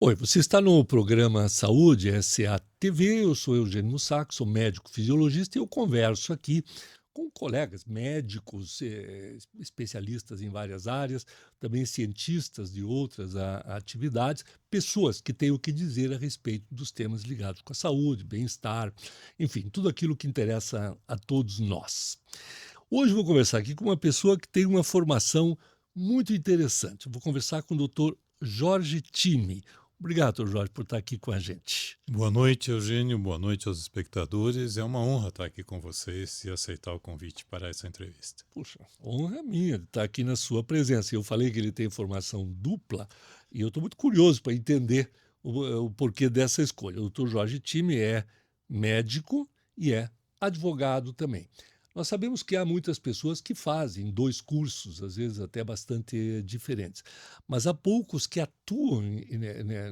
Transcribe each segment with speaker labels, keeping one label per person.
Speaker 1: Oi, você está no programa Saúde SA-TV, eu sou Eugênio Mussaco, sou médico fisiologista e eu converso aqui com colegas médicos, especialistas em várias áreas, também cientistas de outras atividades, pessoas que têm o que dizer a respeito dos temas ligados com a saúde, bem-estar, enfim, tudo aquilo que interessa a todos nós. Hoje eu vou conversar aqui com uma pessoa que tem uma formação muito interessante. Eu vou conversar com o doutor Jorge Time. Obrigado, doutor Jorge, por estar aqui com a gente.
Speaker 2: Boa noite, Eugênio. Boa noite aos espectadores. É uma honra estar aqui com vocês e aceitar o convite para essa entrevista.
Speaker 1: Puxa, honra minha de estar aqui na sua presença. Eu falei que ele tem formação dupla e eu estou muito curioso para entender o porquê dessa escolha. O doutor Jorge Time é médico e é advogado também. Nós sabemos que há muitas pessoas que fazem dois cursos, às vezes até bastante diferentes, mas há poucos que atuam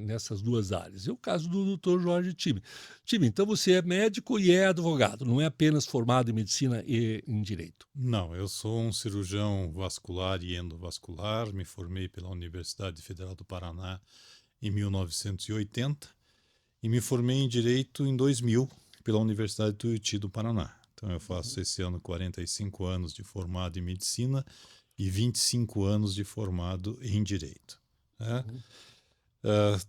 Speaker 1: nessas duas áreas. É o caso do doutor Jorge Time. Time, então você é médico e é advogado, não é apenas formado em medicina e em direito.
Speaker 2: Não, eu sou um cirurgião vascular e endovascular. Me formei pela Universidade Federal do Paraná em 1980 e me formei em Direito em 2000 pela Universidade Tuiuti do Paraná. Então eu faço esse ano 45 anos de formado em medicina e 25 anos de formado em Direito, né?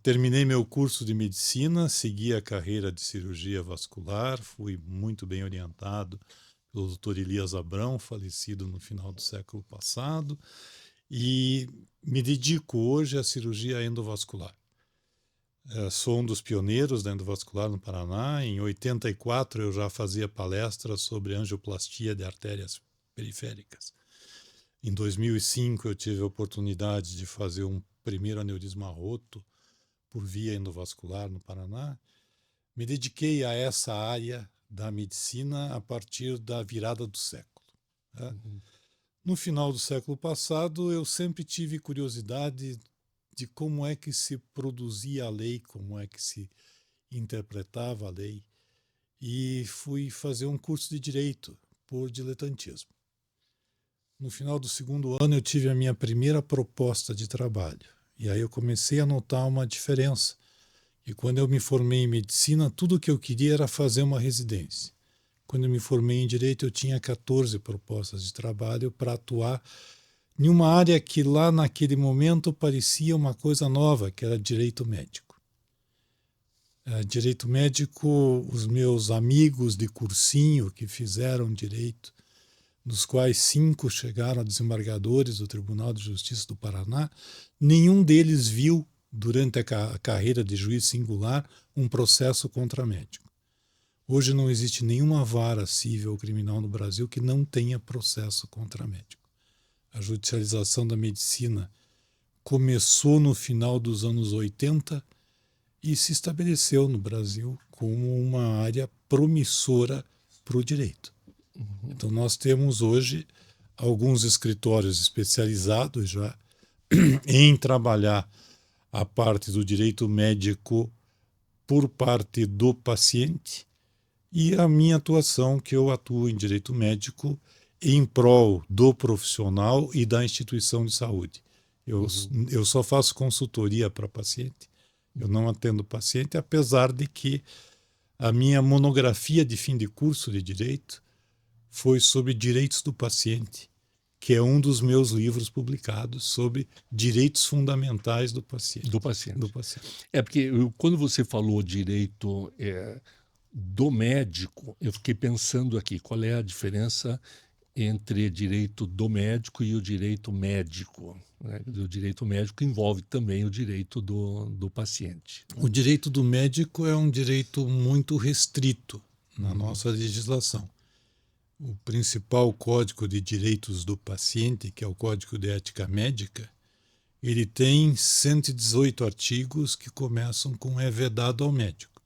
Speaker 2: Terminei meu curso de medicina, segui a carreira de cirurgia vascular, fui muito bem orientado pelo Dr. Elias Abrão, falecido no final do século passado, e me dedico hoje à cirurgia endovascular. Sou um dos pioneiros da endovascular no Paraná. Em 84 eu já fazia palestras sobre angioplastia de artérias periféricas. Em 2005 eu tive a oportunidade de fazer um primeiro aneurisma roto por via endovascular no Paraná. Me dediquei a essa área da medicina a partir da virada do século, né? No final do século passado, eu sempre tive curiosidade de como é que se produzia a lei, como é que se interpretava a lei, e fui fazer um curso de Direito por diletantismo. No final do segundo ano, eu tive a minha primeira proposta de trabalho, e aí eu comecei a notar uma diferença. E quando eu me formei em medicina, tudo o que eu queria era fazer uma residência. Quando eu me formei em Direito, eu tinha 14 propostas de trabalho para atuar em uma área que lá naquele momento parecia uma coisa nova, que era direito médico. Direito médico, os meus amigos de cursinho que fizeram direito, dos quais 5 chegaram a desembargadores do Tribunal de Justiça do Paraná, nenhum deles viu, durante a carreira de juiz singular, um processo contra médico. Hoje não existe nenhuma vara civil ou criminal no Brasil que não tenha processo contra médico. A judicialização da medicina começou no final dos anos 80 e se estabeleceu no Brasil como uma área promissora para o direito. Então nós temos hoje alguns escritórios especializados já em trabalhar a parte do direito médico por parte do paciente, e a minha atuação, que eu atuo em direito médico em prol do profissional e da instituição de saúde. Eu só faço consultoria para paciente, eu não atendo paciente, apesar de que a minha monografia de fim de curso de direito foi sobre direitos do paciente, que é um dos meus livros publicados sobre direitos fundamentais do paciente.
Speaker 1: Do paciente.
Speaker 2: Do paciente.
Speaker 1: É porque quando você falou direito do médico, eu fiquei pensando aqui, qual é a diferença entre direito do médico e o direito médico, né? O direito médico envolve também o direito do paciente.
Speaker 2: O direito do médico é um direito muito restrito na nossa legislação. O principal código de direitos do paciente, que é o Código de Ética Médica, ele tem 118 artigos que começam com "é vedado ao médico".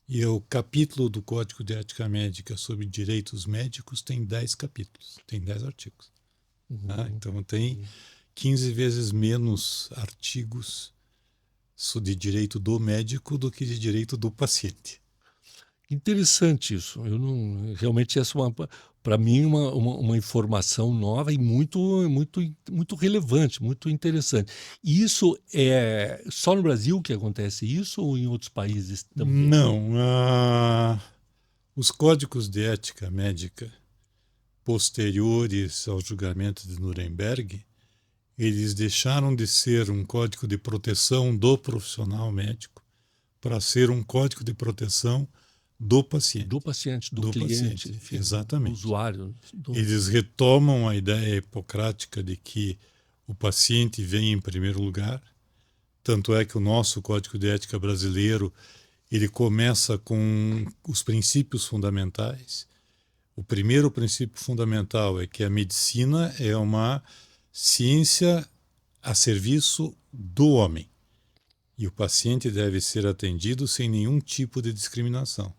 Speaker 2: E o capítulo do Código de Ética Médica sobre direitos médicos tem 10 capítulos, tem 10 artigos. Então tem 15 vezes menos artigos de direito do médico do que de direito do paciente.
Speaker 1: Interessante isso. Eu não realmente essa é uma para mim uma informação nova e muito relevante, muito interessante. E isso é só no Brasil que acontece isso ou em outros países também?
Speaker 2: Não, os códigos de ética médica posteriores ao julgamento de Nuremberg, eles deixaram de ser um código de proteção do profissional médico para ser um código de proteção do paciente.
Speaker 1: Do paciente, do
Speaker 2: Do
Speaker 1: cliente,
Speaker 2: paciente,
Speaker 1: enfim, do
Speaker 2: exatamente.
Speaker 1: usuário,
Speaker 2: Eles retomam a ideia hipocrática de que o paciente vem em primeiro lugar. Tanto é que o nosso Código de Ética brasileiro, ele começa com os princípios fundamentais. O primeiro princípio fundamental é que a medicina é uma ciência a serviço do homem. E o paciente deve ser atendido sem nenhum tipo de discriminação.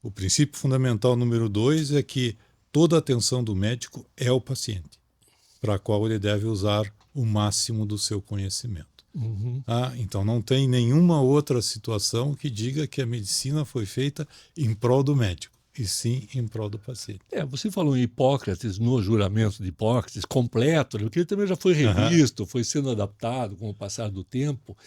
Speaker 2: O princípio fundamental número 2 é que toda a atenção do médico é o paciente, para a qual ele deve usar o máximo do seu conhecimento. Então não tem nenhuma outra situação que diga que a medicina foi feita em prol do médico, e sim em prol do paciente.
Speaker 1: Você falou em Hipócrates, no juramento de Hipócrates, completo, né, porque ele também já foi revisto, foi sendo adaptado com o passar do tempo.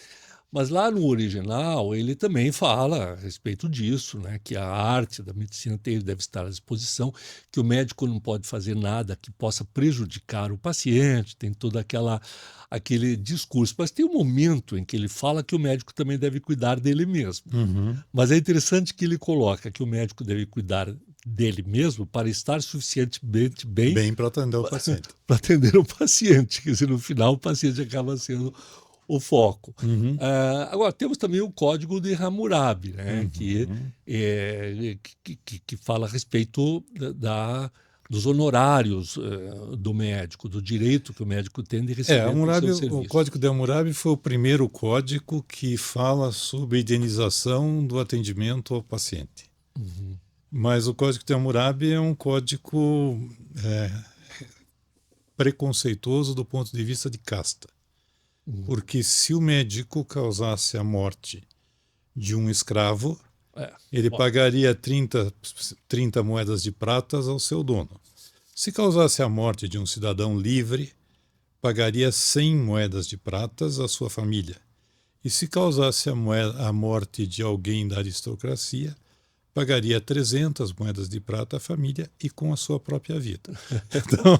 Speaker 1: Mas lá no original ele também fala a respeito disso, né? Que a arte da medicina deve estar à disposição, que o médico não pode fazer nada que possa prejudicar o paciente, tem todo aquele discurso. Mas tem um momento em que ele fala que o médico também deve cuidar dele mesmo. Mas é interessante que ele coloca que o médico deve cuidar dele mesmo para estar suficientemente bem
Speaker 2: para atender o paciente.
Speaker 1: para atender o paciente, quer dizer, no final o paciente acaba sendo o foco. Agora, temos também o Código de Hammurabi, né, que fala a respeito dos honorários do médico, do direito que o médico tem de receber por seu serviço.
Speaker 2: O Código de Hammurabi foi o primeiro código que fala sobre a indenização do atendimento ao paciente. Mas o Código de Hammurabi é um código preconceituoso do ponto de vista de casta. Porque se o médico causasse a morte de um escravo, ele pagaria 30 moedas de pratas ao seu dono. Se causasse a morte de um cidadão livre, pagaria 100 moedas de pratas à sua família. E se causasse a morte de alguém da aristocracia, pagaria 300 moedas de prata à família e com a sua própria vida. Então...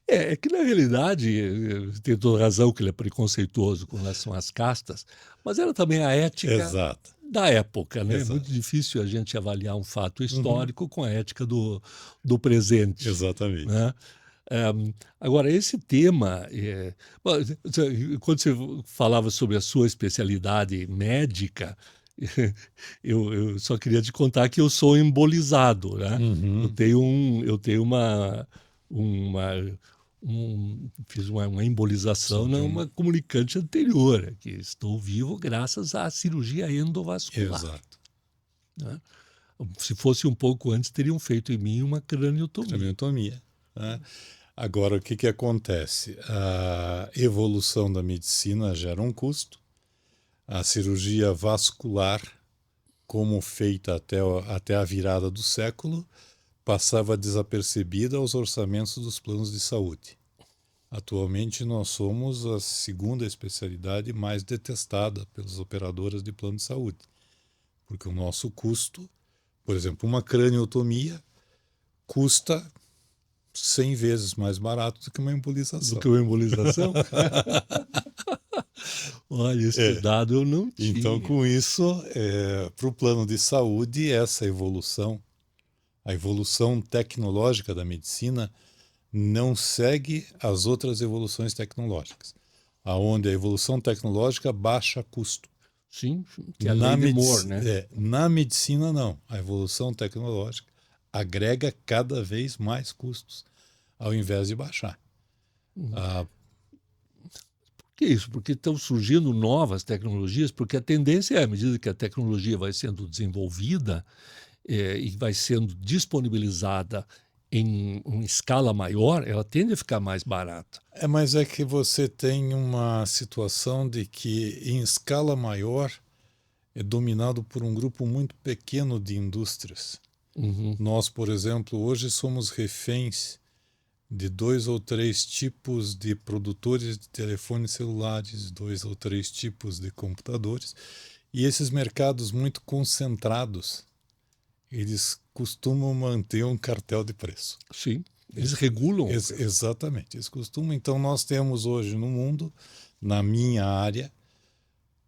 Speaker 1: É que, na realidade, tem toda razão que ele é preconceituoso com relação às castas, mas era também a ética da época, né? É muito difícil a gente avaliar um fato histórico com a ética do presente.
Speaker 2: Exatamente.
Speaker 1: Né? Agora, esse tema, quando você falava sobre a sua especialidade médica, eu só queria te contar que eu sou embolizado, né? Eu tenho fiz uma embolização numa comunicante anterior, que estou vivo graças à cirurgia endovascular.
Speaker 2: Exato.
Speaker 1: Né? Se fosse um pouco antes, teriam feito em mim uma craniotomia.
Speaker 2: Né? Agora, o que acontece? A evolução da medicina gera um custo. A cirurgia vascular, como feita até a virada do século, passava desapercebida aos orçamentos dos planos de saúde. Atualmente, nós somos a segunda especialidade mais detestada pelas operadoras de plano de saúde, porque o nosso custo, por exemplo, uma craniotomia custa 100 vezes mais barato do que uma embolização.
Speaker 1: Do que uma embolização? Olha, esse dado eu não tinha.
Speaker 2: Então, com isso, para o plano de saúde, essa evolução, a evolução tecnológica da medicina, não segue as outras evoluções tecnológicas, aonde a evolução tecnológica baixa custo.
Speaker 1: Sim, que é a lei de Moore, né?
Speaker 2: Na medicina, não. A evolução tecnológica agrega cada vez mais custos, ao invés de baixar.
Speaker 1: Por que isso? Porque estão surgindo novas tecnologias, porque a tendência é, à medida que a tecnologia vai sendo desenvolvida e vai sendo disponibilizada em escala maior, ela tende a ficar mais barata.
Speaker 2: Mas é que você tem uma situação de que, em escala maior, é dominado por um grupo muito pequeno de indústrias. Nós, por exemplo, hoje somos reféns de 2 ou 3 tipos de produtores de telefones celulares, 2 ou 3 tipos de computadores, e esses mercados muito concentrados, eles costumam manter um cartel de preço.
Speaker 1: Sim, eles regulam.
Speaker 2: Exatamente, eles costumam. Então nós temos hoje no mundo, na minha área,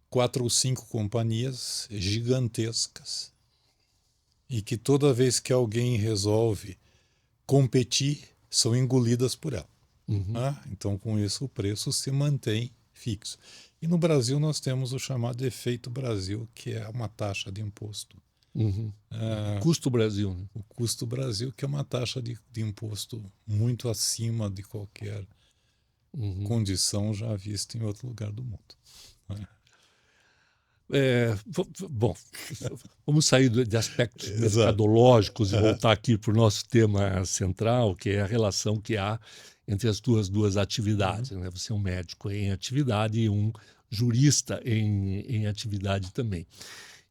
Speaker 2: 4 ou 5 companhias gigantescas e que toda vez que alguém resolve competir, são engolidas por ela. Então, com isso, o preço se mantém fixo. E no Brasil nós temos o chamado efeito Brasil, que é uma taxa de imposto.
Speaker 1: Custo Brasil. Né?
Speaker 2: O custo Brasil, que é uma taxa de imposto muito acima de qualquer condição já vista em outro lugar do mundo.
Speaker 1: Bom, vamos sair de aspectos mercadológicos e voltar aqui para o nosso tema central, que é a relação que há entre as duas atividades. Né? Você é um médico em atividade e um jurista em atividade também.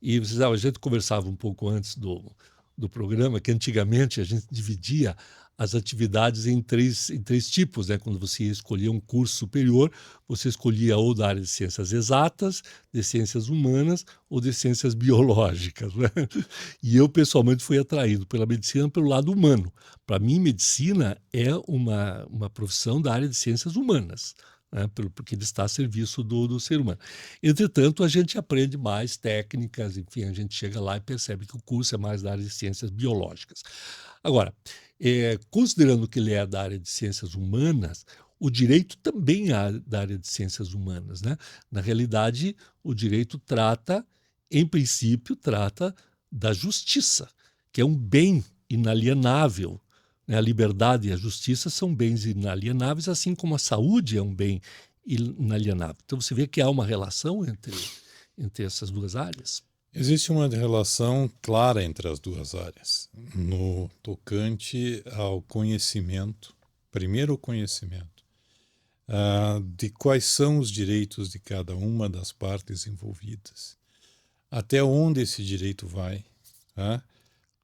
Speaker 1: E a gente conversava um pouco antes do programa que antigamente a gente dividia as atividades em três tipos. Né? Quando você escolhia um curso superior, você escolhia ou da área de ciências exatas, de ciências humanas ou de ciências biológicas. Né? E eu, pessoalmente, fui atraído pela medicina pelo lado humano. Para mim, medicina é uma profissão da área de ciências humanas. Né, porque ele está a serviço do ser humano. Entretanto, a gente aprende mais técnicas, enfim, a gente chega lá e percebe que o curso é mais da área de ciências biológicas. Agora, considerando que ele é da área de ciências humanas, o direito também é da área de ciências humanas. Né? Na realidade, o direito em princípio, trata da justiça, que é um bem inalienável. A liberdade e a justiça são bens inalienáveis, assim como a saúde é um bem inalienável. Então você vê que há uma relação entre essas duas áreas.
Speaker 2: Existe uma relação clara entre as duas áreas, no tocante ao conhecimento, primeiro o conhecimento, de quais são os direitos de cada uma das partes envolvidas, até onde esse direito vai,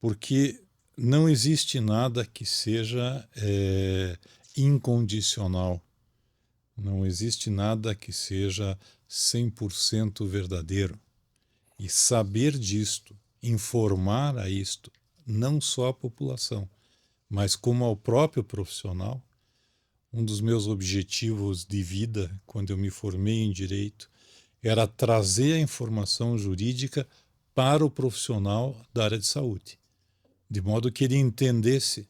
Speaker 2: porque não existe nada que seja incondicional. Não existe nada que seja 100% verdadeiro. E saber disto, informar a isto, não só a população, mas como ao próprio profissional, um dos meus objetivos de vida, quando eu me formei em Direito, era trazer a informação jurídica para o profissional da área de saúde. De modo que ele entendesse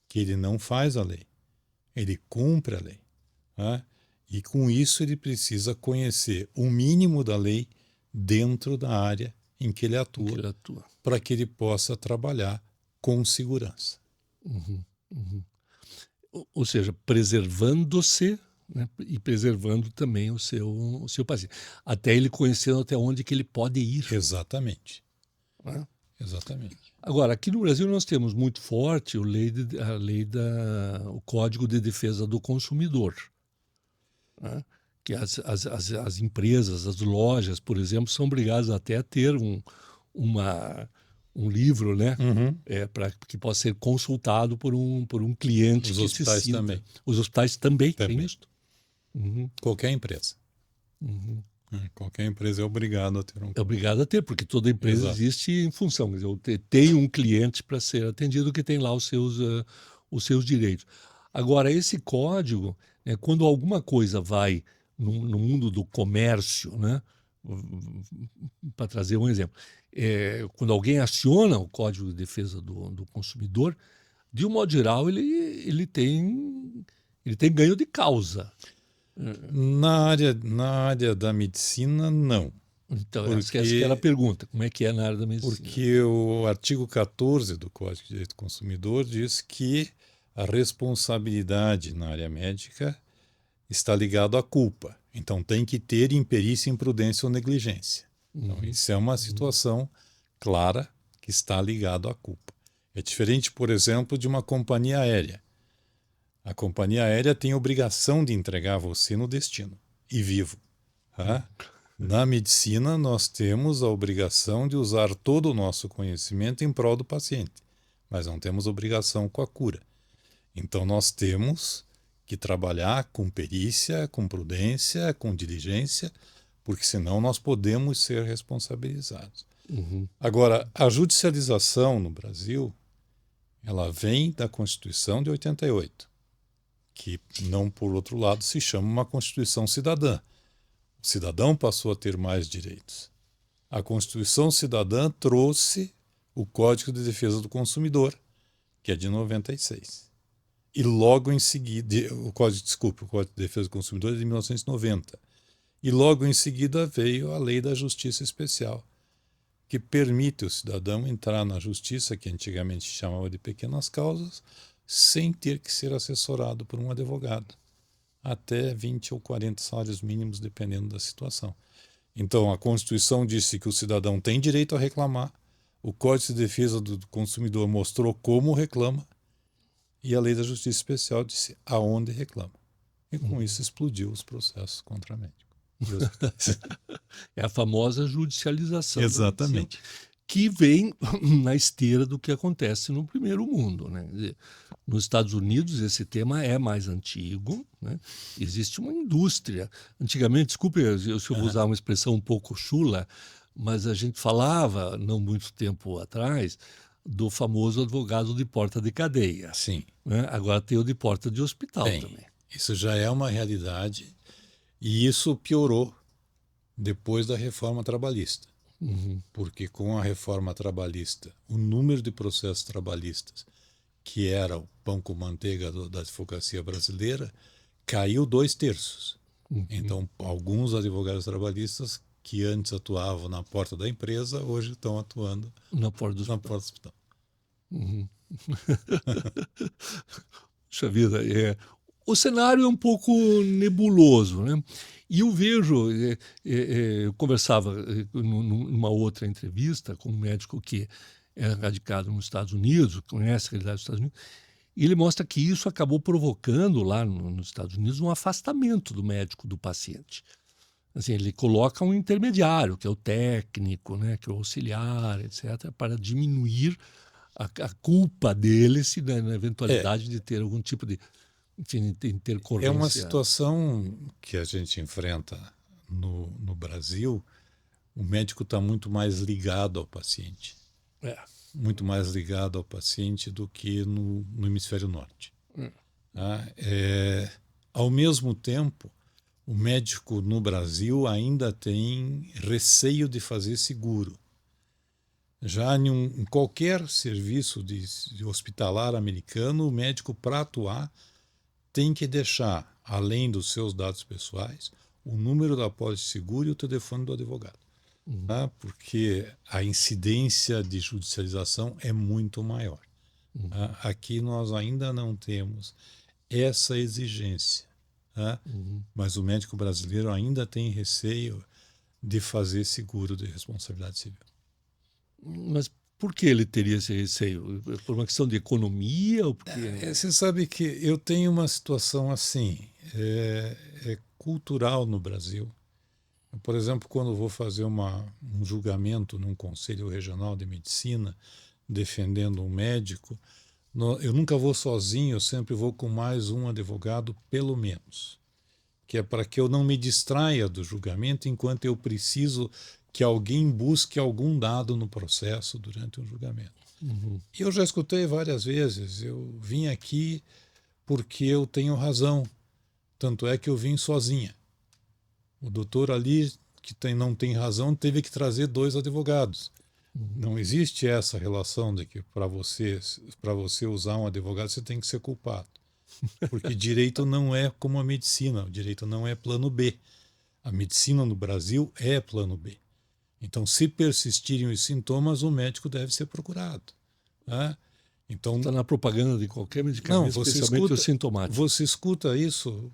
Speaker 2: que ele não faz a lei, ele cumpre a lei. E com isso ele precisa conhecer o mínimo da lei dentro da área em que ele atua, para que ele possa trabalhar com segurança.
Speaker 1: Ou seja, preservando-se, né, e preservando também o seu paciente. Até ele conhecendo até onde que ele pode ir.
Speaker 2: Exatamente. Exatamente.
Speaker 1: Agora, aqui no Brasil nós temos muito forte o Código de Defesa do Consumidor, né? Que as empresas, as lojas, por exemplo, são obrigadas até a ter um livro, né? Para que possa ser consultado por um cliente.
Speaker 2: Os hospitais também.
Speaker 1: Os hospitais também têm isso?
Speaker 2: Qualquer empresa. Qualquer empresa é obrigada a ter um.
Speaker 1: É obrigada a ter, porque toda empresa existe em função. Eu tenho um cliente para ser atendido que tem lá os seus direitos. Agora, esse código, quando alguma coisa vai no mundo do comércio, né? Para trazer um exemplo, quando alguém aciona o Código de Defesa do Consumidor, de um modo geral, ele tem ganho de causa.
Speaker 2: Na área da medicina, não.
Speaker 1: Então, essa era a pergunta. Como é que é na área da medicina?
Speaker 2: Porque o artigo 14 do Código de Direito do Consumidor diz que a responsabilidade na área médica está ligada à culpa. Então, tem que ter imperícia, imprudência ou negligência. Então, isso é uma situação clara que está ligada à culpa. É diferente, por exemplo, de uma companhia aérea. A companhia aérea tem a obrigação de entregar você no destino e vivo. Na medicina, nós temos a obrigação de usar todo o nosso conhecimento em prol do paciente, mas não temos obrigação com a cura. Então, nós temos que trabalhar com perícia, com prudência, com diligência, porque senão nós podemos ser responsabilizados.
Speaker 1: Uhum.
Speaker 2: Agora, a judicialização no Brasil, ela vem da Constituição de 88, que não, por outro lado, se chama uma Constituição cidadã. O cidadão passou a ter mais direitos. A Constituição Cidadã trouxe o Código de Defesa do Consumidor, que é de 96. E logo em seguida, o Código de Defesa do Consumidor é de 1990. E logo em seguida veio a Lei da Justiça Especial, que permite o cidadão entrar na justiça, que antigamente se chamava de pequenas causas, sem ter que ser assessorado por um advogado, até 20 ou 40 salários mínimos, dependendo da situação. Então, a Constituição disse que o cidadão tem direito a reclamar, o Código de Defesa do Consumidor mostrou como reclama, e a Lei da Justiça Especial disse aonde reclama. E com isso explodiu os processos contra médicos.
Speaker 1: É a famosa judicialização.
Speaker 2: Exatamente.
Speaker 1: Que vem na esteira do que acontece no primeiro mundo, né? Nos Estados Unidos, esse tema é mais antigo, né? Existe uma indústria. Antigamente, desculpe se eu vou usar uma expressão um pouco chula, mas a gente falava, não muito tempo atrás, do famoso advogado de porta de cadeia.
Speaker 2: Sim.
Speaker 1: Né? Agora tem o de porta de hospital também.
Speaker 2: Isso já é uma realidade e isso piorou depois da reforma trabalhista.
Speaker 1: Uhum.
Speaker 2: Porque com a reforma trabalhista, o número de processos trabalhistas, que era o pão com manteiga da advocacia brasileira, caiu 2/3.
Speaker 1: Uhum.
Speaker 2: Então, alguns advogados trabalhistas que antes atuavam na porta da empresa, hoje estão atuando
Speaker 1: na porta do
Speaker 2: hospital.
Speaker 1: Uhum. Puxa vida, o cenário é um pouco nebuloso, né? E eu vejo, eu conversava numa outra entrevista com um médico que é radicado nos Estados Unidos, conhece a realidade dos Estados Unidos, e ele mostra que isso acabou provocando lá nos Estados Unidos um afastamento do médico do paciente. Assim, ele coloca um intermediário, que é o técnico, né, que é o auxiliar, etc., para diminuir a culpa dele se na eventualidade de ter algum tipo de intercorrência.
Speaker 2: É uma situação que a gente enfrenta no Brasil. O médico está muito mais ligado ao paciente. Muito mais ligado ao paciente do que no hemisfério norte. Ao mesmo tempo, o médico no Brasil ainda tem receio de fazer seguro. Já em qualquer serviço de hospitalar americano, o médico, para atuar, tem que deixar, além dos seus dados pessoais, o número da pólice de seguro e o telefone do advogado. Porque a incidência de judicialização é muito maior. Aqui nós ainda não temos essa exigência. Mas o médico brasileiro ainda tem receio de fazer seguro de responsabilidade civil.
Speaker 1: Mas por que ele teria esse receio? Por uma questão de economia? Ou porque...
Speaker 2: Você sabe que eu tenho uma situação assim, é cultural no Brasil. Por exemplo, quando vou fazer um julgamento num conselho regional de medicina, defendendo um médico, eu nunca vou sozinho, eu sempre vou com mais um advogado, pelo menos. Que é para que eu não me distraia do julgamento enquanto eu preciso que alguém busque algum dado no processo durante um julgamento. E eu já escutei várias vezes, eu vim aqui porque eu tenho razão, tanto é que eu vim sozinha. O doutor ali, que não tem razão, teve que trazer 2 advogados. Não existe essa relação de que para você usar um advogado você tem que ser culpado. Porque direito não é como a medicina, o direito não é plano B. A medicina no Brasil é plano B. Então, se persistirem os sintomas, o médico deve ser procurado. Então,
Speaker 1: está na propaganda de qualquer medicamento, especialmente o sintomático.
Speaker 2: Você escuta isso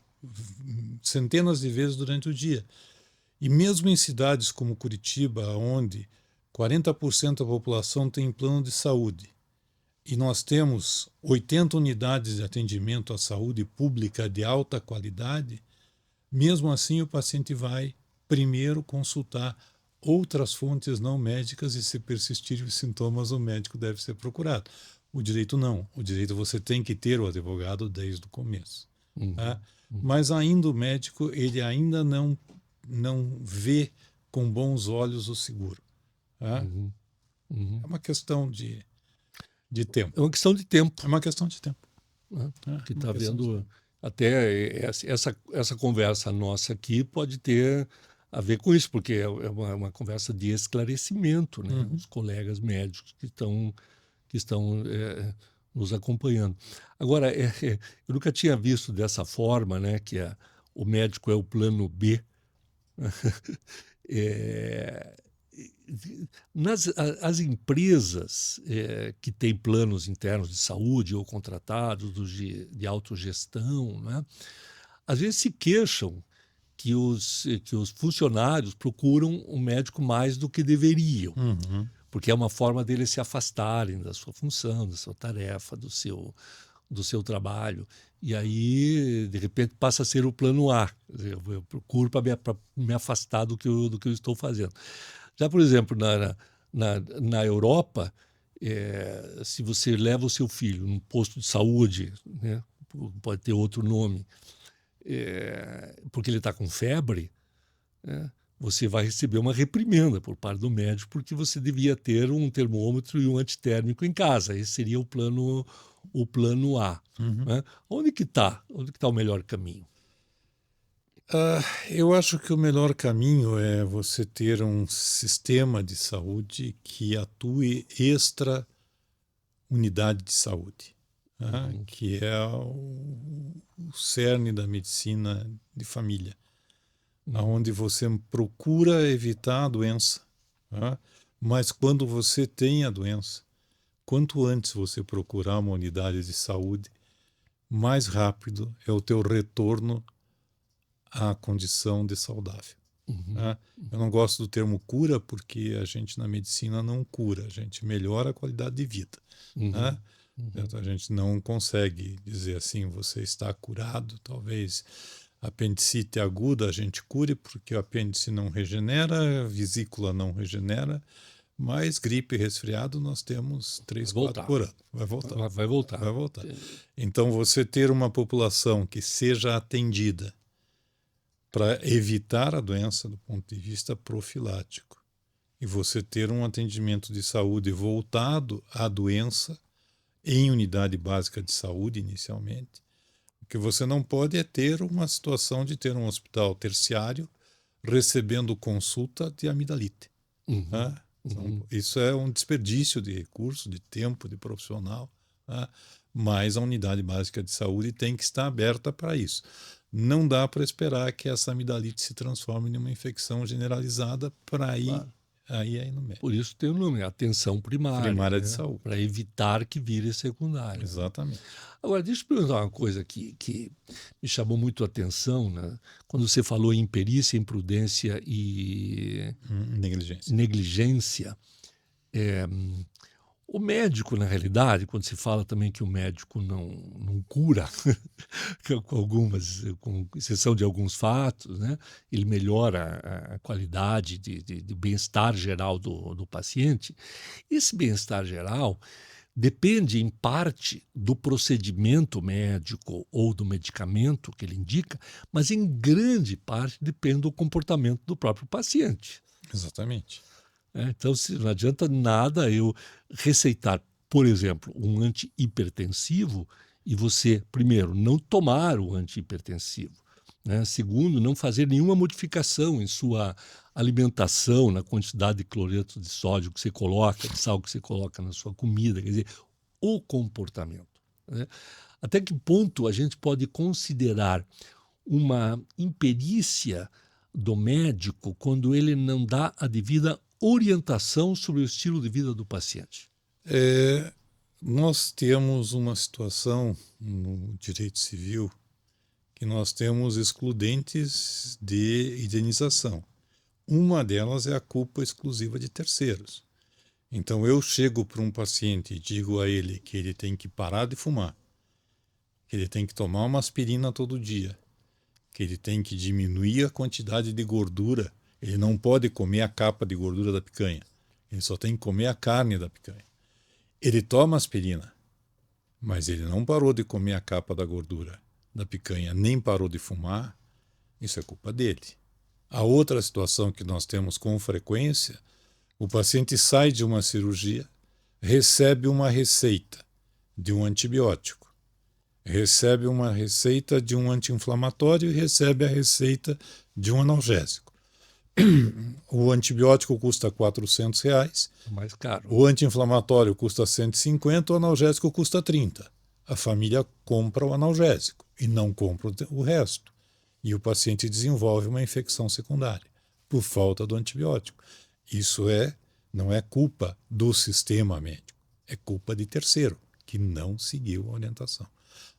Speaker 2: centenas de vezes durante o dia. E mesmo em cidades como Curitiba, onde 40% da população tem plano de saúde, e nós temos 80 unidades de atendimento à saúde pública de alta qualidade, mesmo assim o paciente vai primeiro consultar outras fontes não médicas e, se persistirem os sintomas, o médico deve ser procurado. O direito não. O direito você tem que ter o advogado desde o começo. Tá? Mas ainda o médico, ele ainda não vê com bons olhos o seguro. Tá? É uma questão de tempo.
Speaker 1: É uma questão de tempo.
Speaker 2: É uma questão de tempo.
Speaker 1: Né? Que
Speaker 2: uma
Speaker 1: está
Speaker 2: questão de
Speaker 1: vendo até essa conversa nossa aqui pode ter a ver com isso, porque é uma conversa de esclarecimento, né? Os colegas médicos que estão nos acompanhando. Agora, eu nunca tinha visto dessa forma, né? Que o médico é o plano B. As empresas que têm planos internos de saúde ou contratados de autogestão, né, às vezes se queixam que os funcionários procuram o médico mais do que deveriam, porque é uma forma deles se afastarem da sua função, da sua tarefa, do seu trabalho. E aí, de repente, passa a ser o plano A. Eu procuro para me afastar do que eu estou fazendo. Já, por exemplo, na Europa, se você leva o seu filho num posto de saúde, né, pode ter outro nome, porque ele está com febre, né, você vai receber uma reprimenda por parte do médico porque você devia ter um termômetro e um antitérmico em casa. Esse seria o plano A. Né? Onde que está o melhor caminho?
Speaker 2: Eu acho que o melhor caminho é você ter um sistema de saúde que atue extra unidade de saúde, que é o cerne da medicina de família, onde você procura evitar a doença, mas quando você tem a doença, quanto antes você procurar uma unidade de saúde, mais rápido é o teu retorno à condição de saudável. Eu não gosto do termo cura porque a gente na medicina não cura, a gente melhora a qualidade de vida. A gente não consegue dizer assim, você está curado, talvez apendicite aguda a gente cure porque o apêndice não regenera, a vesícula não regenera, mas gripe e resfriado nós temos 3, 4 por ano. Vai voltar.
Speaker 1: Vai voltar.
Speaker 2: Vai voltar. Então você ter uma população que seja atendida para evitar a doença do ponto de vista profilático e você ter um atendimento de saúde voltado à doença em unidade básica de saúde inicialmente. O que você não pode é ter uma situação de ter um hospital terciário recebendo consulta de amidalite. Então, isso é um desperdício de recurso, de tempo, de profissional, mas a unidade básica de saúde tem que estar aberta para isso. Não dá para esperar que essa amidalite se transforme em uma infecção generalizada para ir aí no médico.
Speaker 1: Por isso tem o nome, atenção primária.
Speaker 2: Primária de saúde.
Speaker 1: Para evitar que vire secundária.
Speaker 2: Exatamente.
Speaker 1: Agora, deixa eu perguntar uma coisa que me chamou muito a atenção, né? Quando você falou em imperícia, imprudência e negligência. O médico, na realidade, quando se fala também que o médico não cura, com exceção de alguns fatos, né? Ele melhora a qualidade de bem-estar geral do paciente. Esse bem-estar geral depende, em parte, do procedimento médico ou do medicamento que ele indica, mas, em grande parte, depende do comportamento do próprio paciente.
Speaker 2: Exatamente.
Speaker 1: Então, não adianta nada eu receitar, por exemplo, um antihipertensivo e você, primeiro, não tomar o antihipertensivo, né? Segundo, não fazer nenhuma modificação em sua alimentação, na quantidade de cloreto de sódio que você coloca, de sal que você coloca na sua comida, quer dizer, o comportamento. Né? Até que ponto a gente pode considerar uma imperícia do médico quando ele não dá a devida orientação sobre o estilo de vida do paciente?
Speaker 2: Nós temos uma situação no direito civil que nós temos excludentes de indenização. Uma delas é a culpa exclusiva de terceiros. Então eu chego para um paciente e digo a ele que ele tem que parar de fumar, que ele tem que tomar uma aspirina todo dia, que ele tem que diminuir a quantidade de gordura. Ele não pode comer a capa de gordura da picanha. Ele só tem que comer a carne da picanha. Ele toma aspirina, mas ele não parou de comer a capa da gordura da picanha, nem parou de fumar. Isso é culpa dele. A outra situação que nós temos com frequência, o paciente sai de uma cirurgia, recebe uma receita de um antibiótico, recebe uma receita de um anti-inflamatório e recebe a receita de um analgésico. O antibiótico custa R$400,
Speaker 1: Mais caro.
Speaker 2: o anti-inflamatório custa 150, o analgésico custa 30. A família compra o analgésico e não compra o resto. E o paciente desenvolve uma infecção secundária por falta do antibiótico. Isso não é culpa do sistema médico, é culpa de terceiro, que não seguiu a orientação.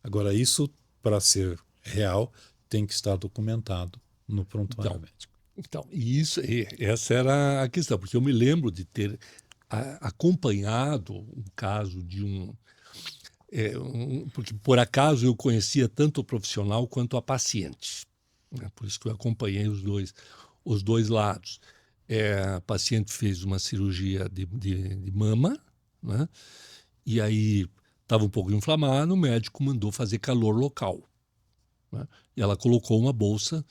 Speaker 2: Agora, isso, para ser real, tem que estar documentado no prontuário médico.
Speaker 1: Então, essa era a questão, porque eu me lembro de ter acompanhado um caso de porque por acaso eu conhecia tanto o profissional quanto a paciente, né? Por isso que eu acompanhei os dois lados. A paciente fez uma cirurgia de mama, né? E aí estava um pouco inflamado, o médico mandou fazer calor local, né? E ela colocou uma bolsa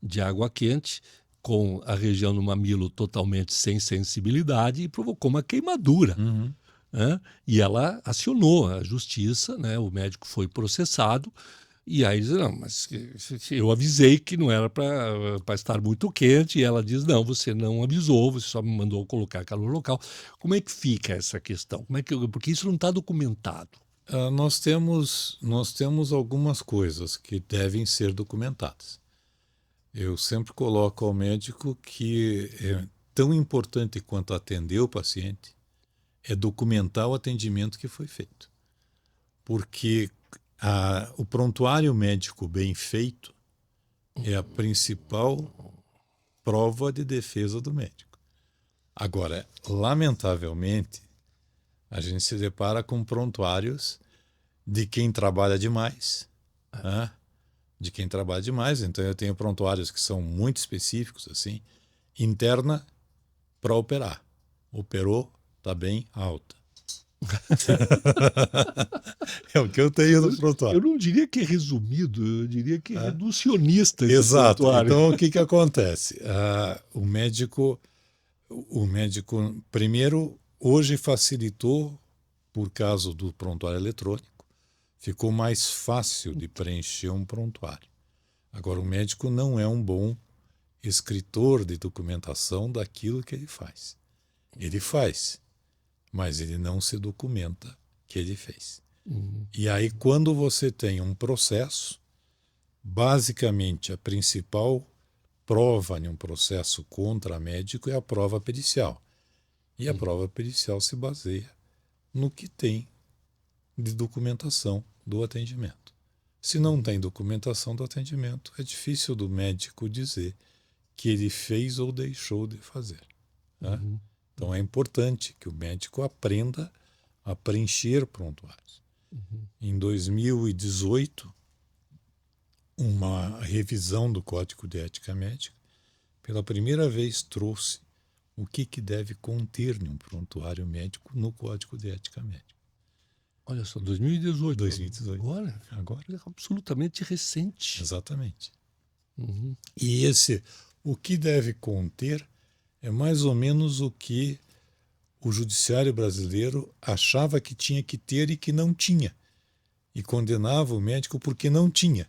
Speaker 1: de água quente com a região do mamilo totalmente sem sensibilidade e provocou uma queimadura.
Speaker 2: Uhum.
Speaker 1: Né? E ela acionou a justiça, né? O médico foi processado, e aí diz, não, mas eu avisei que não era para estar muito quente, e ela diz, não, você não avisou, você só me mandou colocar calor local. Como é que fica essa questão? Porque isso não está documentado.
Speaker 2: Nós temos algumas coisas que devem ser documentadas. Eu sempre coloco ao médico que é tão importante quanto atender o paciente é documentar o atendimento que foi feito. Porque o prontuário médico bem feito é a principal prova de defesa do médico. Agora, lamentavelmente, a gente se depara com prontuários de quem trabalha demais, né? De quem trabalha demais. Então eu tenho prontuários que são muito específicos, assim, interna para operar. Operou, está bem, alta. É o que eu tenho no prontuário.
Speaker 1: Eu não diria que é resumido, eu diria que é reducionista esse
Speaker 2: Exato.
Speaker 1: prontuário.
Speaker 2: Então o que acontece? O médico, primeiro, hoje facilitou, por causa do prontuário eletrônico, ficou mais fácil de preencher um prontuário. Agora, o médico não é um bom escritor de documentação daquilo que ele faz. Ele faz, mas ele não se documenta que ele fez.
Speaker 1: Uhum.
Speaker 2: E aí, quando você tem um processo, basicamente a principal prova em um processo contra médico é a prova pericial. E a prova pericial se baseia no que tem de documentação do atendimento. Se não tem documentação do atendimento, é difícil do médico dizer que ele fez ou deixou de fazer, né?
Speaker 1: Uhum.
Speaker 2: Então é importante que o médico aprenda a preencher prontuários.
Speaker 1: Uhum.
Speaker 2: Em 2018, uma revisão do Código de Ética Médica, pela primeira vez trouxe o que deve conter em um prontuário médico no Código de Ética Médica.
Speaker 1: Olha só, 2018.
Speaker 2: 2018.
Speaker 1: Agora é absolutamente recente.
Speaker 2: Exatamente.
Speaker 1: Uhum.
Speaker 2: E o que deve conter é mais ou menos o que o judiciário brasileiro achava que tinha que ter e que não tinha. E condenava o médico porque não tinha.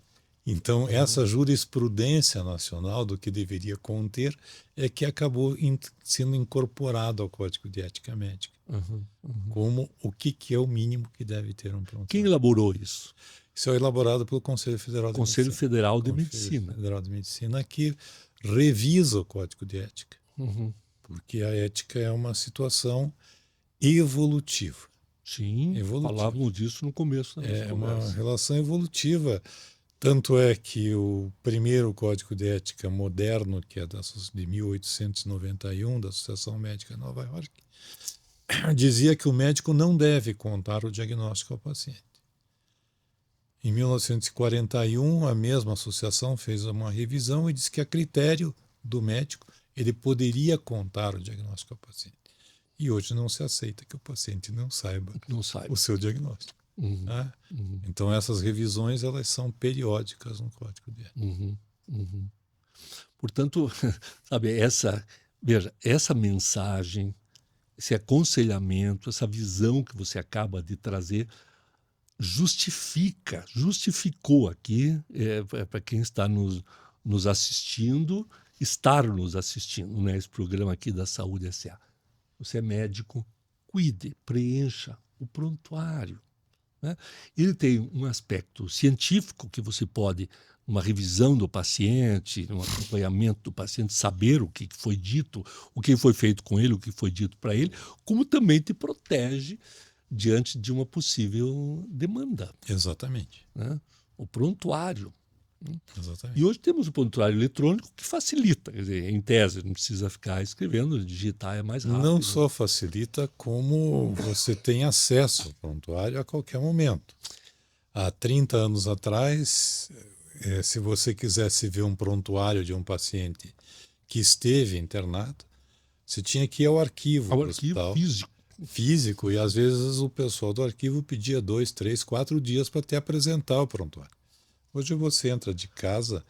Speaker 2: Então, essa jurisprudência nacional do que deveria conter é que acabou sendo incorporado ao Código de Ética Médica.
Speaker 1: Uhum. Uhum.
Speaker 2: Como o que é o mínimo que deve ter um prontuário.
Speaker 1: Quem elaborou isso?
Speaker 2: Isso é elaborado pelo Conselho Federal de
Speaker 1: Conselho
Speaker 2: Medicina.
Speaker 1: Federal de
Speaker 2: Conselho
Speaker 1: Medicina.
Speaker 2: Federal de Medicina, que revisa o Código de Ética.
Speaker 1: Uhum.
Speaker 2: Porque a ética é uma situação evolutiva.
Speaker 1: Sim, falávamos disso no começo da nossa
Speaker 2: É uma
Speaker 1: conversa.
Speaker 2: relação evolutiva. Tanto é que o primeiro Código de Ética moderno, que é de 1891, da Associação Médica de Nova York, dizia que o médico não deve contar o diagnóstico ao paciente. Em 1941, a mesma associação fez uma revisão e disse que a critério do médico ele poderia contar o diagnóstico ao paciente. E hoje não se aceita que o paciente não saiba
Speaker 1: Não sai.
Speaker 2: o seu diagnóstico.
Speaker 1: Uhum,
Speaker 2: Né?
Speaker 1: uhum,
Speaker 2: Então essas revisões elas são periódicas no Código de Ética.
Speaker 1: uhum, uhum. Portanto, sabe, veja, essa mensagem, esse aconselhamento, essa visão que você acaba de trazer, justificou aqui, para quem está nos assistindo, estar nos assistindo, né? Esse programa aqui da Saúde S.A. Você é médico, cuide, preencha o prontuário, né? Ele tem um aspecto científico que você pode, numa revisão do paciente, no acompanhamento do paciente, saber o que foi dito, o que foi feito com ele, o que foi dito para ele, como também te protege diante de uma possível demanda,
Speaker 2: Exatamente.
Speaker 1: né? O prontuário.
Speaker 2: Exatamente.
Speaker 1: E hoje temos o prontuário eletrônico que facilita, quer dizer, em tese, não precisa ficar escrevendo, digitar é mais rápido.
Speaker 2: Não só facilita, como você tem acesso ao prontuário a qualquer momento. Há 30 anos atrás, se você quisesse ver um prontuário de um paciente que esteve internado, você tinha que ir ao arquivo
Speaker 1: Ao
Speaker 2: do
Speaker 1: arquivo
Speaker 2: hospital
Speaker 1: físico.
Speaker 2: e às vezes o pessoal do arquivo pedia 2, 3, 4 dias para te apresentar o prontuário. Hoje você entra de casa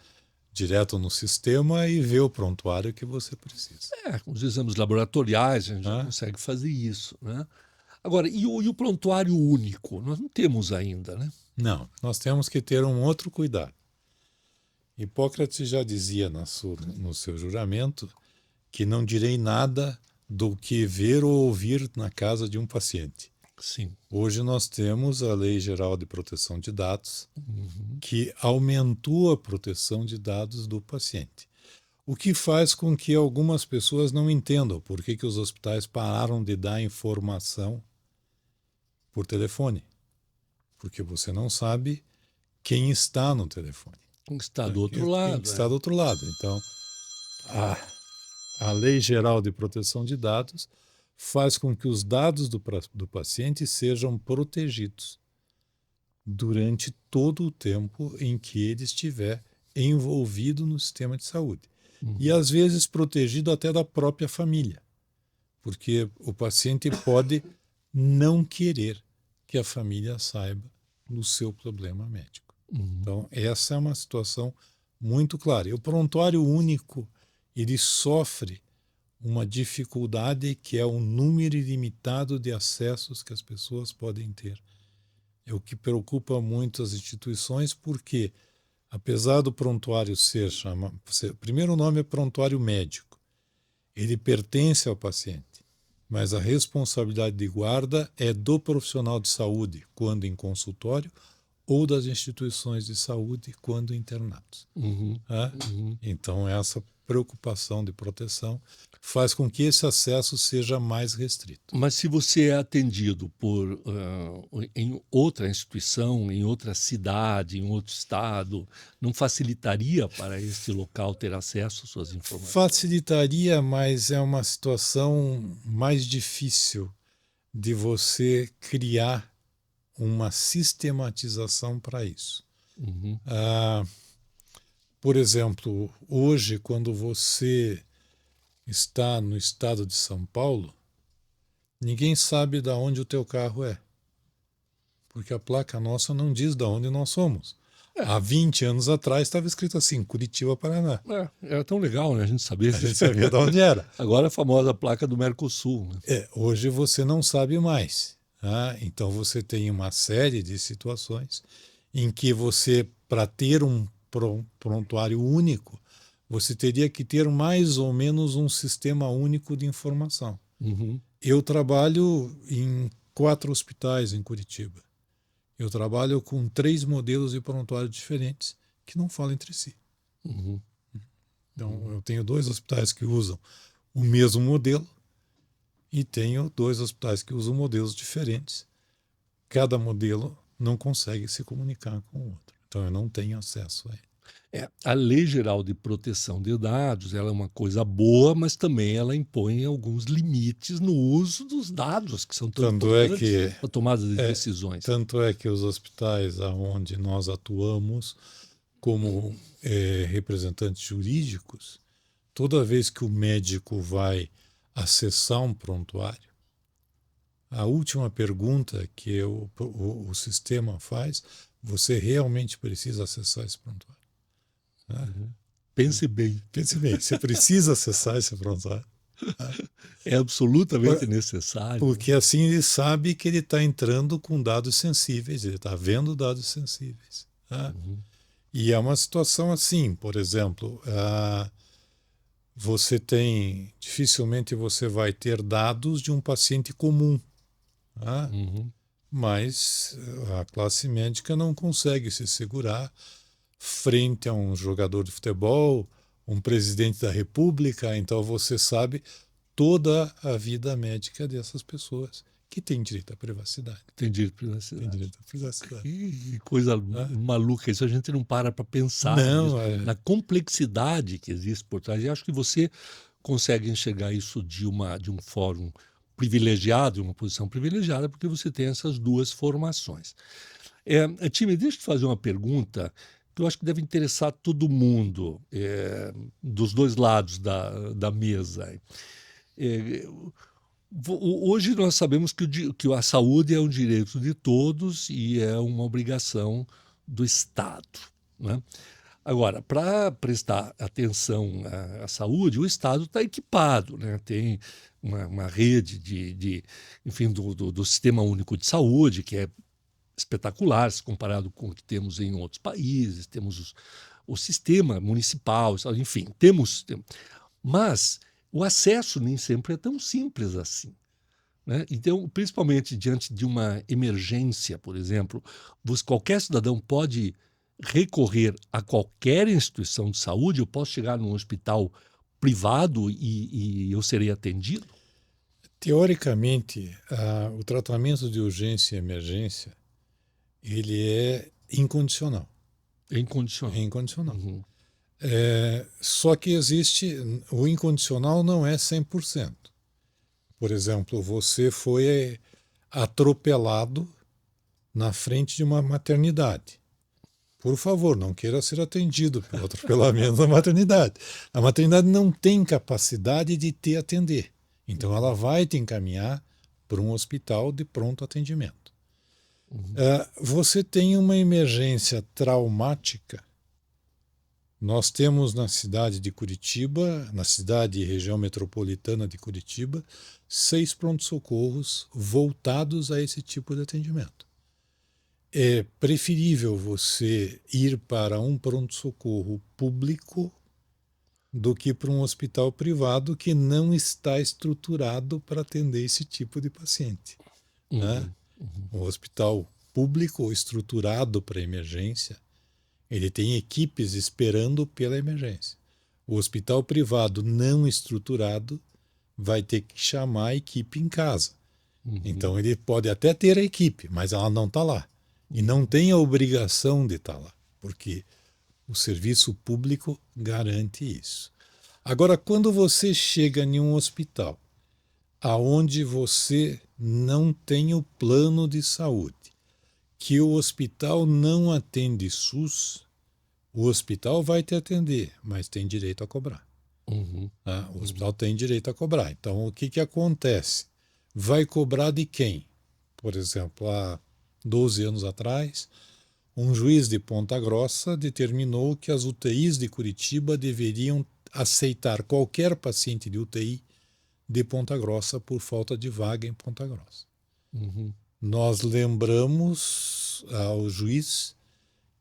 Speaker 2: direto no sistema e vê o prontuário que você precisa.
Speaker 1: Com os exames laboratoriais a gente já consegue fazer isso, né? Agora, e o prontuário único? Nós não temos ainda, né?
Speaker 2: Não, nós temos que ter um outro cuidado. Hipócrates já dizia no seu juramento que não direi nada do que ver ou ouvir na casa de um paciente.
Speaker 1: Sim.
Speaker 2: Hoje nós temos a Lei Geral de Proteção de Dados, que aumentou a proteção de dados do paciente. O que faz com que algumas pessoas não entendam por que os hospitais pararam de dar informação por telefone. Porque você não sabe quem está no telefone.
Speaker 1: Quem está do outro lado.
Speaker 2: Quem está do outro lado. Então, a Lei Geral de Proteção de Dados faz com que os dados do paciente sejam protegidos durante todo o tempo em que ele estiver envolvido no sistema de saúde. E, às vezes, protegido até da própria família, porque o paciente pode não querer que a família saiba do seu problema médico. Então, essa é uma situação muito clara. E o prontuário único, ele sofre uma dificuldade que é o número ilimitado de acessos que as pessoas podem ter. É o que preocupa muito as instituições, porque, apesar do prontuário o primeiro nome é prontuário médico, ele pertence ao paciente, mas a responsabilidade de guarda é do profissional de saúde, quando em consultório, ou das instituições de saúde, quando internados. Então, essa preocupação de proteção faz com que esse acesso seja mais restrito.
Speaker 1: Mas se você é atendido em outra instituição, em outra cidade, em outro estado, não facilitaria para esse local ter acesso às suas informações?
Speaker 2: Facilitaria, mas é uma situação mais difícil de você criar uma sistematização para isso. Por exemplo, hoje, quando você está no estado de São Paulo, ninguém sabe de onde o teu carro é, porque a placa nossa não diz de onde nós somos. Há 20 anos atrás estava escrito assim, Curitiba, Paraná.
Speaker 1: Era tão legal, né, a gente saber.
Speaker 2: A gente sabia de onde era.
Speaker 1: Agora a famosa placa do Mercosul. Né?
Speaker 2: Hoje você não sabe mais. Então você tem uma série de situações em que você, para ter um prontuário único, você teria que ter mais ou menos um sistema único de informação. Eu trabalho em 4 hospitais em Curitiba. Eu trabalho com 3 modelos de prontuário diferentes que não falam entre si. Então, eu tenho 2 hospitais que usam o mesmo modelo e tenho 2 hospitais que usam modelos diferentes. Cada modelo não consegue se comunicar com o outro. Então, eu não tenho acesso a ele.
Speaker 1: A Lei Geral de Proteção de Dados, ela é uma coisa boa, mas também ela impõe alguns limites no uso dos dados, que são tão
Speaker 2: Tanto é
Speaker 1: importantes
Speaker 2: que
Speaker 1: para a tomada de
Speaker 2: é,
Speaker 1: decisões.
Speaker 2: tanto é que os hospitais aonde nós atuamos como representantes jurídicos, toda vez que o médico vai acessar um prontuário, a última pergunta que o sistema faz, você realmente precisa acessar esse prontuário? Né?
Speaker 1: Pense bem,
Speaker 2: Pense bem, você precisa acessar esse prontuário.
Speaker 1: é absolutamente necessário.
Speaker 2: Porque assim ele sabe que ele está entrando com dados sensíveis, ele está vendo dados sensíveis. Né? E é uma situação assim, por exemplo, dificilmente você vai ter dados de um paciente comum, né? Mas a classe médica não consegue se segurar frente a um jogador de futebol, um presidente da república, então você sabe toda a vida médica dessas pessoas que têm direito à privacidade.
Speaker 1: Tem direito à privacidade.
Speaker 2: Tem direito à privacidade.
Speaker 1: Que coisa maluca, isso a gente não para pensar
Speaker 2: Não,
Speaker 1: nisso, na complexidade que existe por trás. E acho que você consegue enxergar isso de um fórum privilegiado, de uma posição privilegiada, porque você tem essas duas formações. Time, deixa eu te fazer uma pergunta que eu acho que deve interessar todo mundo, dos dois lados da mesa. Hoje nós sabemos que a saúde é um direito de todos e é uma obrigação do Estado, né? Agora, para prestar atenção à saúde, o Estado está equipado, né? Tem uma rede enfim, do Sistema Único de Saúde, que é espetacular se comparado com o que temos em outros países, temos o sistema municipal, enfim, temos. Mas o acesso nem sempre é tão simples assim, né? Então, principalmente diante de uma emergência, por exemplo, qualquer cidadão pode recorrer a qualquer instituição de saúde. Eu posso chegar num hospital privado e eu serei atendido?
Speaker 2: Teoricamente, o tratamento de urgência e emergência ele é incondicional.
Speaker 1: É incondicional.
Speaker 2: É incondicional. Só que o incondicional não é 100%. Por exemplo, você foi atropelado na frente de uma maternidade. Por favor, não queira ser atendido pelo atropelamento da maternidade. A maternidade não tem capacidade de te atender. Então, ela vai te encaminhar para um hospital de pronto atendimento. Você tem uma emergência traumática. Nós temos na cidade de Curitiba, na cidade e região metropolitana de Curitiba, 6 pronto-socorros voltados a esse tipo de atendimento. É preferível você ir para um pronto-socorro público do que para um hospital privado que não está estruturado para atender esse tipo de paciente. Né? O hospital público estruturado para emergência, ele tem equipes esperando pela emergência. O hospital privado não estruturado vai ter que chamar a equipe em casa. Então ele pode até ter a equipe, mas ela não está lá. E não tem a obrigação de estar lá, porque o serviço público garante isso. Agora, quando você chega em um hospital aonde você não tem o plano de saúde, que o hospital não atende SUS, o hospital vai te atender, mas tem direito a cobrar. O hospital tem direito a cobrar. Então, o que acontece? Vai cobrar de quem? Por exemplo, há 12 anos atrás, um juiz de Ponta Grossa determinou que as UTIs de Curitiba deveriam aceitar qualquer paciente de UTI de Ponta Grossa por falta de vaga em Ponta Grossa. Nós lembramos ao juiz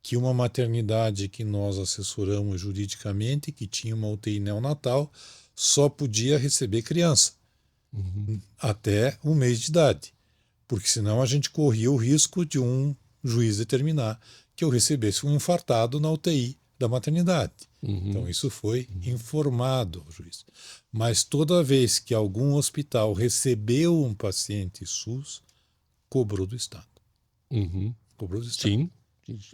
Speaker 2: que uma maternidade que nós assessoramos juridicamente, que tinha uma UTI neonatal, só podia receber criança até 1 mês de idade, porque senão a gente corria o risco de um juiz determinar que eu recebesse um infartado na UTI da maternidade. Então isso foi informado ao juiz. Mas toda vez que algum hospital recebeu um paciente SUS, cobrou do Estado. Cobrou do Estado.
Speaker 1: Sim,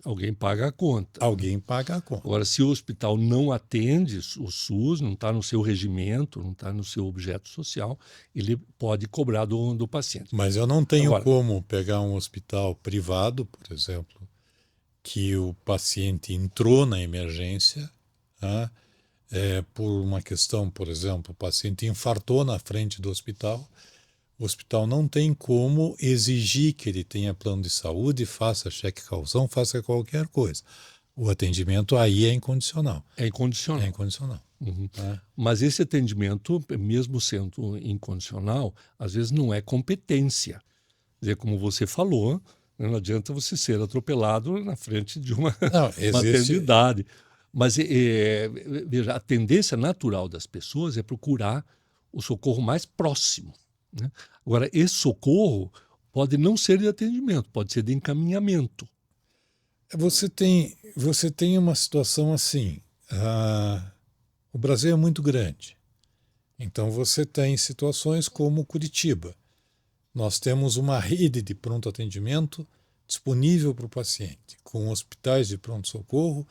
Speaker 1: Alguém paga a conta.
Speaker 2: Alguém paga a conta.
Speaker 1: Agora, se o hospital não atende o SUS, não está no seu regimento, não está no seu objeto social, ele pode cobrar do paciente.
Speaker 2: Mas eu não tenho
Speaker 1: Agora,
Speaker 2: como pegar um hospital privado, por exemplo, que o paciente entrou na emergência, né, por uma questão, por exemplo, o paciente infartou na frente do hospital, o hospital não tem como exigir que ele tenha plano de saúde, faça cheque calção, faça qualquer coisa. O atendimento aí é incondicional.
Speaker 1: é incondicional.
Speaker 2: É incondicional.
Speaker 1: Uhum.
Speaker 2: Né?
Speaker 1: Mas esse atendimento, mesmo sendo incondicional, às vezes não é competência. Quer dizer, como você falou, né, não adianta você ser atropelado na frente de uma
Speaker 2: Não, existe.
Speaker 1: maternidade. Mas veja, a tendência natural das pessoas é procurar o socorro mais próximo, né? Agora, esse socorro pode não ser de atendimento, pode ser de encaminhamento.
Speaker 2: Você tem uma situação assim. O Brasil é muito grande. Então você tem situações como Curitiba. Nós temos uma rede de pronto atendimento disponível para o paciente, com hospitais de pronto-socorro,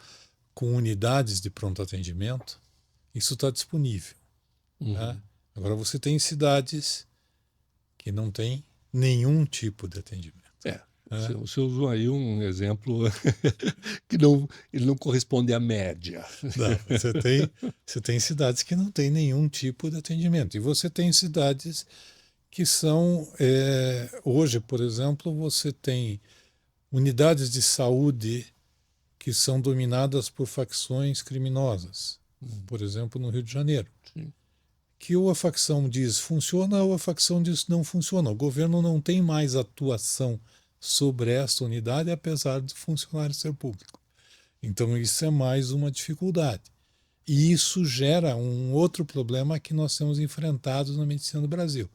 Speaker 2: com unidades de pronto atendimento. Isso está disponível.
Speaker 1: Uhum.
Speaker 2: Né? Agora você tem cidades que não tem nenhum tipo de atendimento.
Speaker 1: Você usou aí um exemplo que ele não corresponde à média.
Speaker 2: Não, você tem cidades que não tem nenhum tipo de atendimento. E você tem cidades que são... hoje, por exemplo, você tem unidades de saúde que são dominadas por facções criminosas. Por exemplo, no Rio de Janeiro.
Speaker 1: Sim.
Speaker 2: Que ou a facção diz funciona ou a facção diz não funciona. O governo não tem mais atuação sobre esta unidade, apesar do funcionário ser público. Então isso é mais uma dificuldade. E isso gera um outro problema que nós temos enfrentado na medicina do Brasil.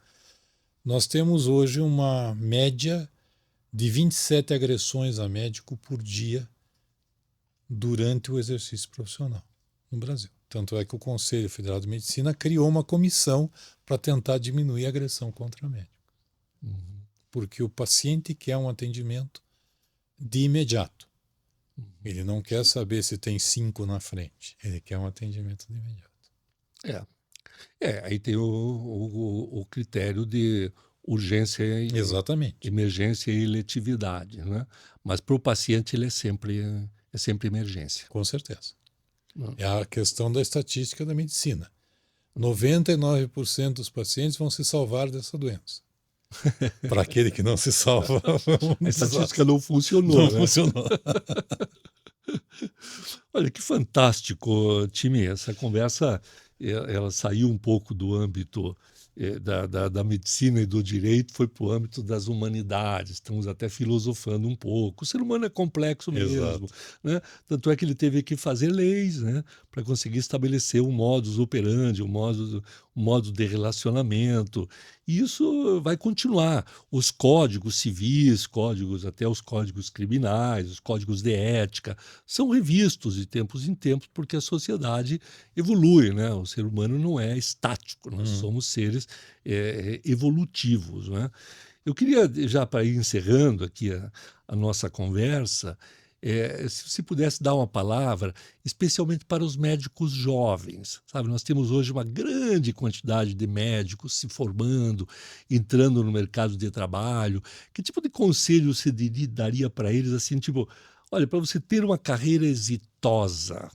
Speaker 2: Nós temos hoje uma média de 27 agressões a médico por dia durante o exercício profissional no Brasil. Tanto é que o Conselho Federal de Medicina criou uma comissão para tentar diminuir a agressão contra médico.
Speaker 1: Uhum.
Speaker 2: Porque o paciente quer um atendimento de imediato. Ele não quer saber se tem 5 na frente. Ele quer um atendimento de imediato.
Speaker 1: Aí tem o critério de urgência,
Speaker 2: Exatamente.
Speaker 1: emergência e eletividade, né? Mas para o paciente ele é sempre emergência.
Speaker 2: Com certeza.
Speaker 1: Não.
Speaker 2: É a questão da estatística da medicina. 99% dos pacientes vão se salvar dessa doença. Para aquele que não se salva,
Speaker 1: a estatística não funcionou.
Speaker 2: Não
Speaker 1: né?
Speaker 2: funcionou.
Speaker 1: Olha, que fantástico, Time. Essa conversa ela saiu um pouco do âmbito da medicina e do direito, foi para o âmbito das humanidades. Estamos até filosofando um pouco. O ser humano é complexo mesmo, né? Tanto é que ele teve que fazer leis, né, para conseguir estabelecer um modus operandi, um modo de relacionamento. E isso vai continuar. Os códigos civis, até os códigos criminais, os códigos de ética, são revistos de tempos em tempos porque a sociedade evolui, né? O ser humano não é estático, nós somos seres evolutivos, né? Eu queria, já para ir encerrando aqui a nossa conversa, se você pudesse dar uma palavra, especialmente para os médicos jovens, sabe? Nós temos hoje uma grande quantidade de médicos se formando, entrando no mercado de trabalho. Que tipo de conselho você daria para eles, assim, tipo, olha, para você ter uma carreira exitosa,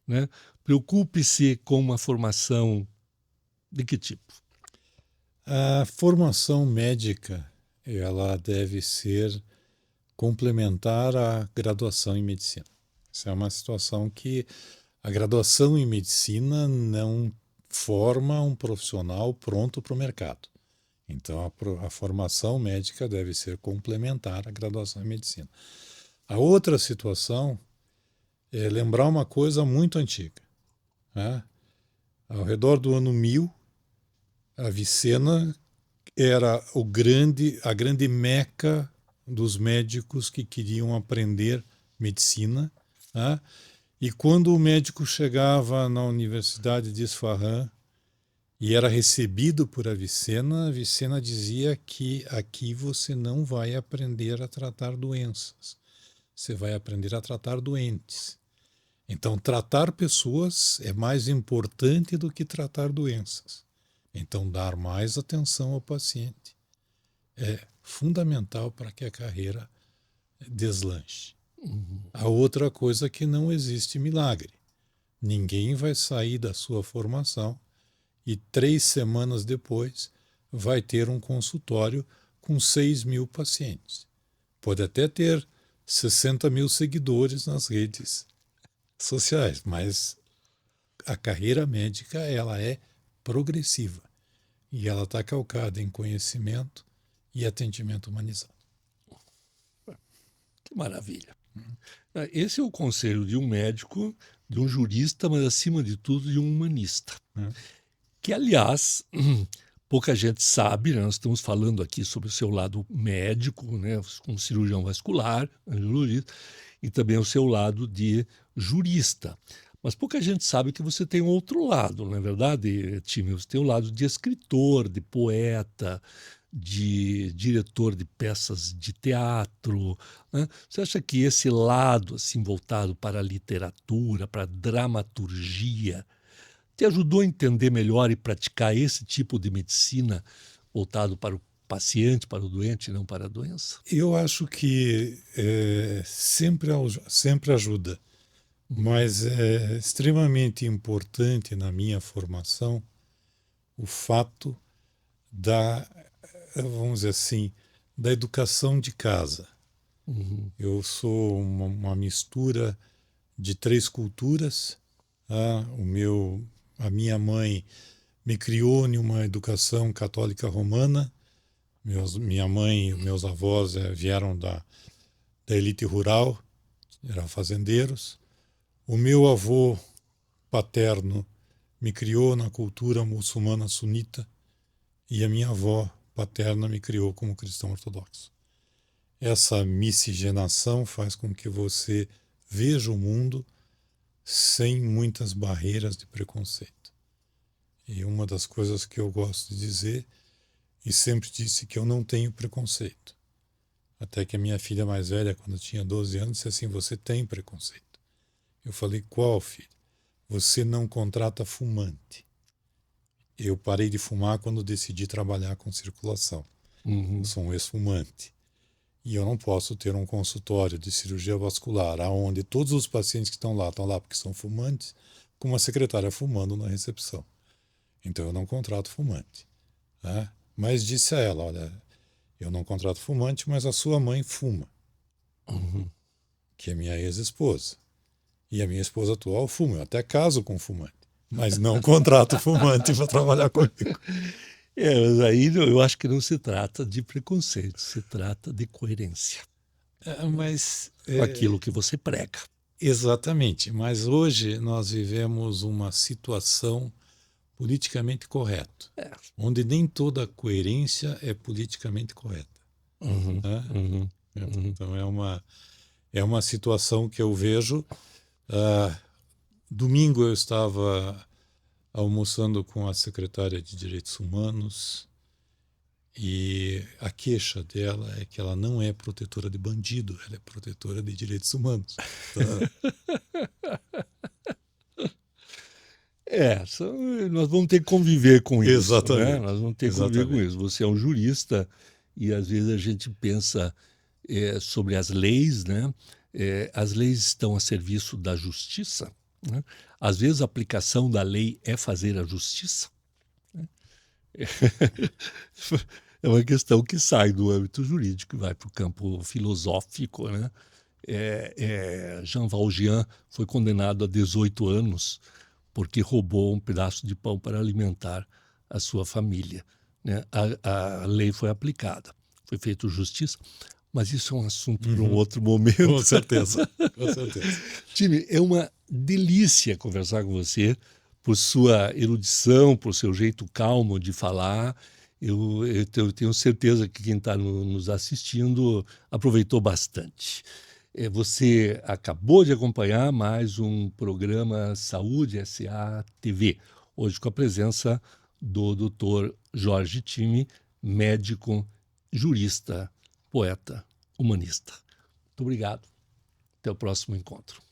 Speaker 1: né? Preocupe-se com uma formação de que tipo?
Speaker 2: A formação médica, ela deve ser complementar à graduação em medicina. Essa é uma situação que a graduação em medicina não forma um profissional pronto para o mercado. Então, a formação médica deve ser complementar à graduação em medicina. A outra situação é lembrar uma coisa muito antiga, né? Ao redor do ano 1000, a Avicena era a grande meca dos médicos que queriam aprender medicina, né? E quando o médico chegava na Universidade de Isfahan e era recebido por Avicena, Avicena dizia que aqui você não vai aprender a tratar doenças. você vai aprender a tratar doentes. Então, tratar pessoas é mais importante do que tratar doenças. Então, dar mais atenção ao paciente é fundamental para que a carreira deslanche. A outra coisa é que não existe milagre. Ninguém vai sair da sua formação e 3 semanas depois vai ter um consultório com 6.000 pacientes. Pode até ter 60.000 seguidores nas redes sociais, mas a carreira médica ela é progressiva e ela está calcada em conhecimento e atendimento humanizado.
Speaker 1: Que maravilha. Esse é o conselho de um médico, de um jurista, mas acima de tudo de um humanista. Que, aliás, pouca gente sabe, né? Nós estamos falando aqui sobre o seu lado médico, né? Como cirurgião vascular, angiologista, e também o seu lado de jurista. Mas pouca gente sabe que você tem um outro lado, não é verdade, Time? Você tem o lado de escritor, de poeta, de diretor de peças de teatro, né? Você acha que esse lado assim voltado para a literatura, para a dramaturgia, te ajudou a entender melhor e praticar esse tipo de medicina voltado para o paciente, para o doente, não para a doença?
Speaker 2: Eu acho que sempre ajuda, mas é extremamente importante na minha formação o fato vamos dizer assim, da educação de casa. Eu sou uma mistura de 3 culturas. A minha mãe me criou em uma educação católica romana. Minha mãe e meus avós vieram da elite rural, eram fazendeiros. O meu avô paterno me criou na cultura muçulmana sunita e a minha avó paterna me criou como cristão ortodoxo. Essa miscigenação faz com que você veja o mundo sem muitas barreiras de preconceito. E uma das coisas que eu gosto de dizer, e sempre disse, que eu não tenho preconceito. Até que a minha filha mais velha, quando eu tinha 12 anos, disse assim: você tem preconceito. Eu falei: qual, filho? Você não contrata fumante. Eu parei de fumar quando decidi trabalhar com circulação. Eu sou um ex-fumante. E eu não posso ter um consultório de cirurgia vascular onde todos os pacientes que estão lá porque são fumantes, com uma secretária fumando na recepção. Então eu não contrato fumante. Tá? Mas disse a ela: olha, eu não contrato fumante, mas a sua mãe fuma. Que é minha ex-esposa. E a minha esposa atual fuma. Eu até caso com fumante, mas não contrato fumante para trabalhar comigo.
Speaker 1: Mas aí eu acho que não se trata de preconceito, se trata de coerência. Com aquilo que você prega.
Speaker 2: Exatamente, mas hoje nós vivemos uma situação politicamente correta, onde nem toda coerência é politicamente correta. Então é uma situação que eu vejo. Domingo eu estava almoçando com a secretária de Direitos Humanos e a queixa dela é que ela não é protetora de bandido, ela é protetora de direitos humanos.
Speaker 1: Nós vamos ter que conviver com isso.
Speaker 2: Exatamente.
Speaker 1: Né? Nós vamos ter que conviver com isso. Você é um jurista e às vezes a gente pensa sobre as leis, né? As leis estão a serviço da justiça. Né? Às vezes a aplicação da lei é fazer a justiça. Né? É uma questão que sai do âmbito jurídico e vai para o campo filosófico. Né? Jean Valjean foi condenado a 18 anos porque roubou um pedaço de pão para alimentar a sua família. Né? A lei foi aplicada, foi feita justiça. Mas isso é um assunto para um outro momento.
Speaker 2: Com certeza, com certeza.
Speaker 1: Time, é uma delícia conversar com você, por sua erudição, por seu jeito calmo de falar. Eu tenho certeza que quem está nos assistindo aproveitou bastante. Você acabou de acompanhar mais um programa Saúde SA TV, hoje com a presença do Dr. Jorge Time, médico, jurista, poeta, humanista. Muito obrigado. Até o próximo encontro.